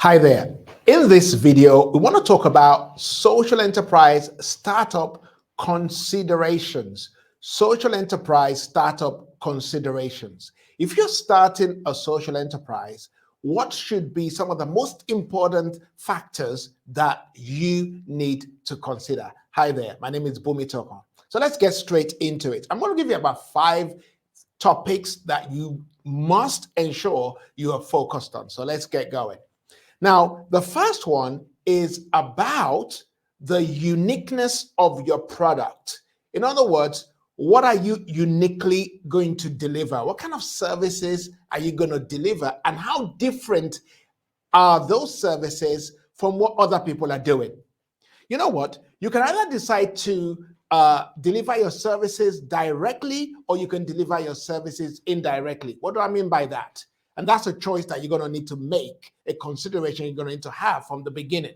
Hi there. In this video, we want to talk about social enterprise startup considerations. Social enterprise startup considerations. If you're starting a social enterprise, what should be some of the most important factors that you need to consider? Hi there. My name is Boomy Tokan. So let's get straight into it. I'm going to give you about 5 topics that you must ensure you are focused on. So let's get going. Now, the first one is about the uniqueness of your product. In other words, what are you uniquely going to deliver? What kind of services are you going to deliver? And how different are those services from what other people are doing? You know what? You can either decide to deliver your services directly, or you can deliver your services indirectly. What do I mean by that? And that's a choice that you're going to need to make, a consideration you're going to need to have from the beginning.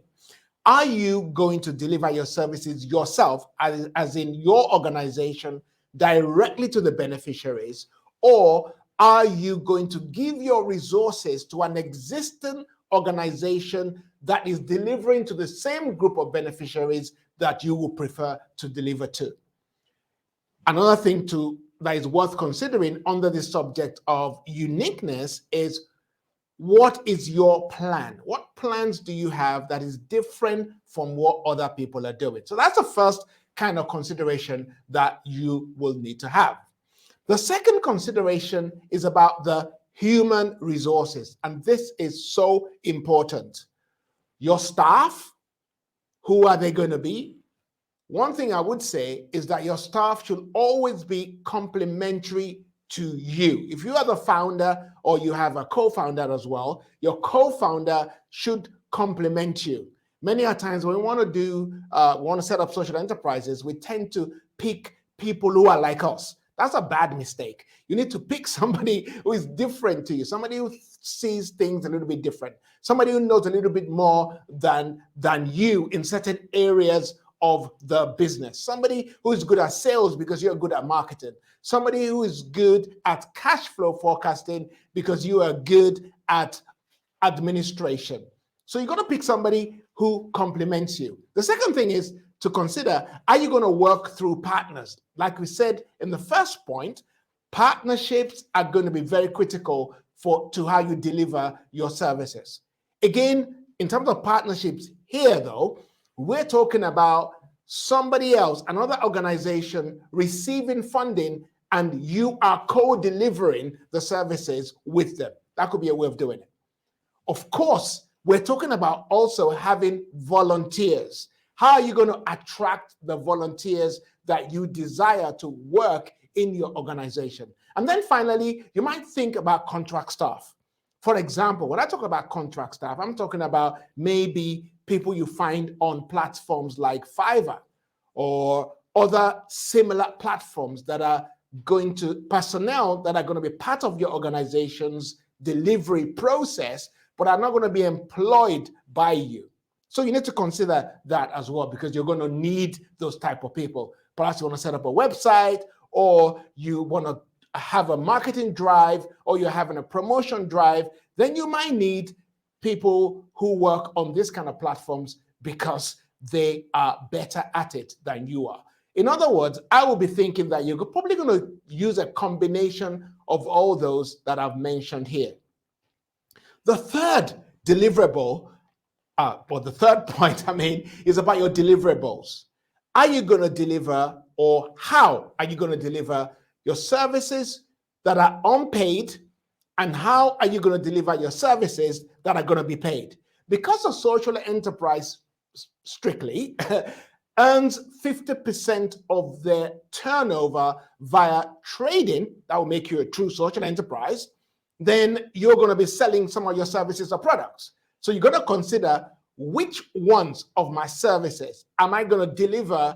Are you going to deliver your services yourself, as in your organization, directly to the beneficiaries? Or are you going to give your resources to an existing organization that is delivering to the same group of beneficiaries that you would prefer to deliver to? Another thing that is worth considering under the subject of uniqueness is, what is your plan? What plans do you have that is different from what other people are doing? So that's the first kind of consideration that you will need to have. The second consideration is about the human resources, and this is so important. Your staff, who are they going to be? One thing I would say is that your staff should always be complementary to you. If you are the founder or you have a co-founder as well, your co-founder should complement you. Many a times when we want to set up social enterprises, we tend to pick people who are like us. That's a bad mistake. You need to pick somebody who is different to you, somebody who sees things a little bit different, somebody who knows a little bit more than you in certain areas of the business, somebody who is good at sales because you're good at marketing, somebody who is good at cash flow forecasting because you are good at administration. So you're going to pick somebody who complements you. The second thing is to consider, are you going to work through partners? Like we said in the first point, partnerships are going to be very critical to how you deliver your services. Again, in terms of partnerships here though, we're talking about somebody else, another organization receiving funding, and you are co-delivering the services with them. That could be a way of doing it. Of course, we're talking about also having volunteers. How are you going to attract the volunteers that you desire to work in your organization? And then finally, you might think about contract staff. For example, when I talk about contract staff, I'm talking about maybe people you find on platforms like Fiverr or other similar platforms that are personnel that are going to be part of your organization's delivery process, but are not going to be employed by you. So you need to consider that as well, because you're going to need those type of people. Perhaps you want to set up a website, or you want to have a marketing drive, or you're having a promotion drive. Then you might need people who work on this kind of platforms because they are better at it than you are. In other words, I will be thinking that you're probably going to use a combination of all those that I've mentioned here. The third deliverable, or the third point, is about your deliverables. Are you going to deliver, or how are you going to deliver your services that are unpaid? And how are you going to deliver your services that are going to be paid? Because a social enterprise strictly earns 50% of their turnover via trading, that will make you a true social enterprise, then you're going to be selling some of your services or products. So you're going to consider, which ones of my services am I going to deliver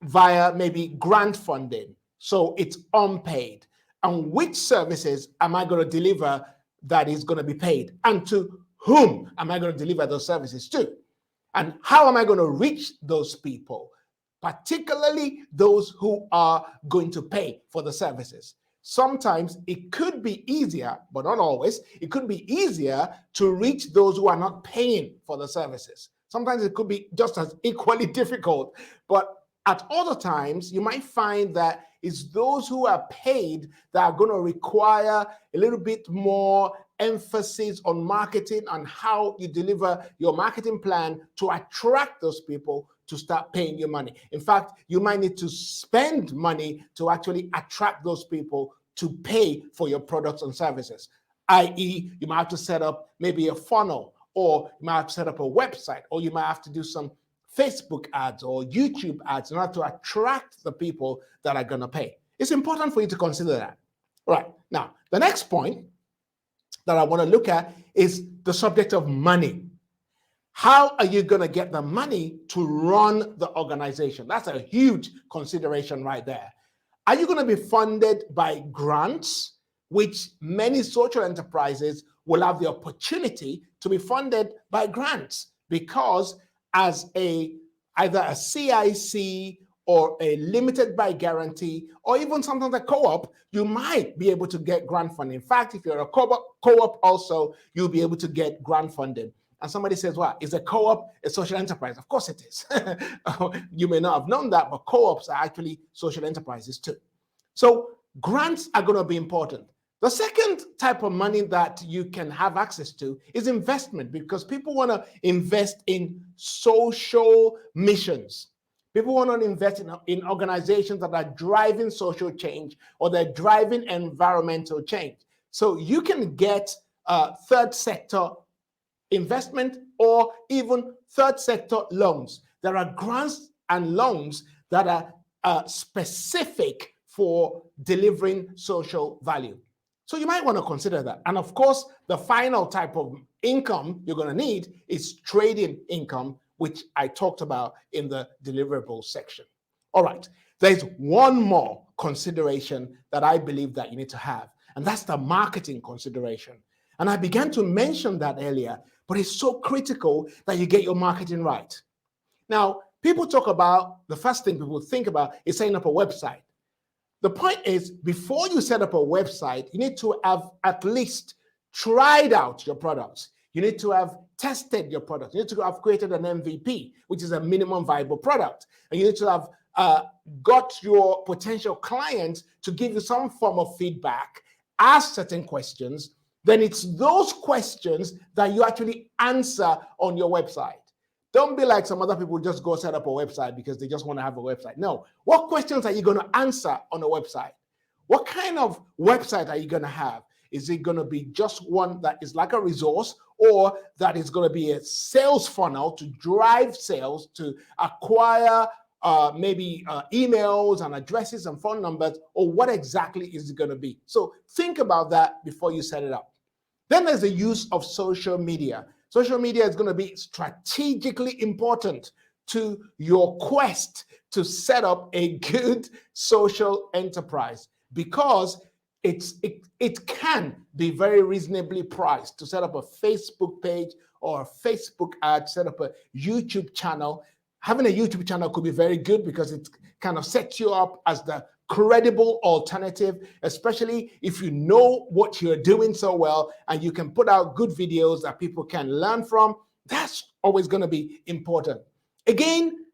via maybe grant funding, so it's unpaid, and which services am I going to deliver that is going to be paid, and to whom am I going to deliver those services to, and how am I going to reach those people, particularly those who are going to pay for the services. sometimes it could be easier, but not always, it could be easier to reach those who are not paying for the services. Sometimes it could be just as equally difficult, but at other times, you might find that it's those who are paid that are going to require a little bit more emphasis on marketing and how you deliver your marketing plan to attract those people to start paying you money. In fact, you might need to spend money to actually attract those people to pay for your products and services, i.e., you might have to set up maybe a funnel, or you might have to set up a website, or you might have to do some Facebook ads or YouTube ads in order to attract the people that are going to pay. It's important for you to consider that. All right. Now, the next point that I want to look at is the subject of money. How are you going to get the money to run the organization? That's a huge consideration right there. Are you going to be funded by grants, which many social enterprises will have the opportunity to be funded by grants, because as either a CIC or a limited by guarantee, or even something like co-op, you might be able to get grant funding. In fact, if you're a co-op also, you'll be able to get grant funding. And somebody says, well, is a co-op a social enterprise? Of course it is. You may not have known that, but co-ops are actually social enterprises too. So grants are going to be important. The second type of money that you can have access to is investment, because people want to invest in social missions. People want to invest in organizations that are driving social change, or they're driving environmental change. So you can get third sector investment or even third sector loans. There are grants and loans that are specific for delivering social value. So you might want to consider that. And of course, the final type of income you're going to need is trading income, which I talked about in the deliverables section. All right, there's one more consideration that I believe that you need to have, and that's the marketing consideration. And I began to mention that earlier, but it's so critical that you get your marketing right. Now, people talk about, the first thing people think about is setting up a website. The point is, before you set up a website, you need to have at least tried out your products. You need to have tested your product. You need to have created an MVP, which is a minimum viable product. And you need to have got your potential clients to give you some form of feedback, ask certain questions. Then it's those questions that you actually answer on your website. Don't be like some other people, just go set up a website because they just want to have a website. No. What questions are you going to answer on a website? What kind of website are you going to have? Is it going to be just one that is like a resource, or that is going to be a sales funnel to drive sales, to acquire maybe emails and addresses and phone numbers, or what exactly is it going to be? So think about that before you set it up. Then there's the use of social media. Social media is going to be strategically important to your quest to set up a good social enterprise, because it can be very reasonably priced to set up a Facebook page or a Facebook ad, set up a YouTube channel. Having a YouTube channel could be very good because it kind of sets you up as the credible alternative, especially if you know what you're doing so well and you can put out good videos that people can learn from. That's always going to be important. Again,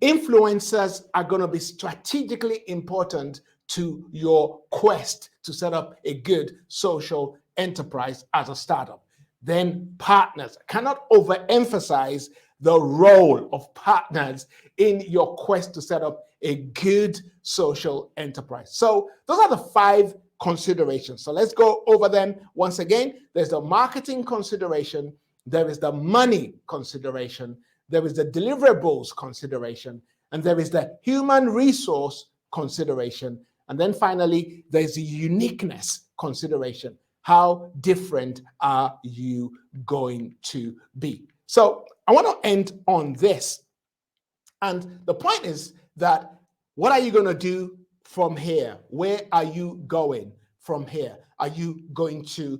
influencers are going to be strategically important to your quest to set up a good social enterprise as a startup. Then partners. I cannot overemphasize the role of partners in your quest to set up a good social enterprise. So those are the 5 considerations. So let's go over them once again. There's the marketing consideration, there is the money consideration, there is the deliverables consideration, and there is the human resource consideration. And then finally, there's the uniqueness consideration. How different are you going to be? So I want to end on this. And the point is that what are you going to do from here? Where are you going from here? Are you going to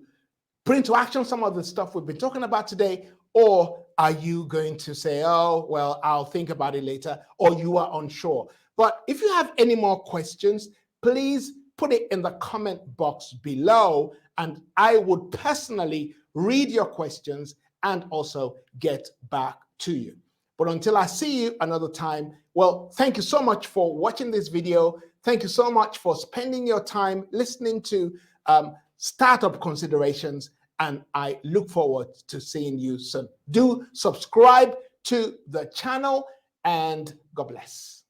put into action some of the stuff we've been talking about today? Or are you going to say, oh, well, I'll think about it later, or you are unsure? But if you have any more questions, please put it in the comment box below, and I would personally read your questions and also get back to you. But until I see you another time, well, thank you so much for watching this video. Thank you so much for spending your time listening to startup considerations, and I look forward to seeing you soon. Do subscribe to the channel, and God bless.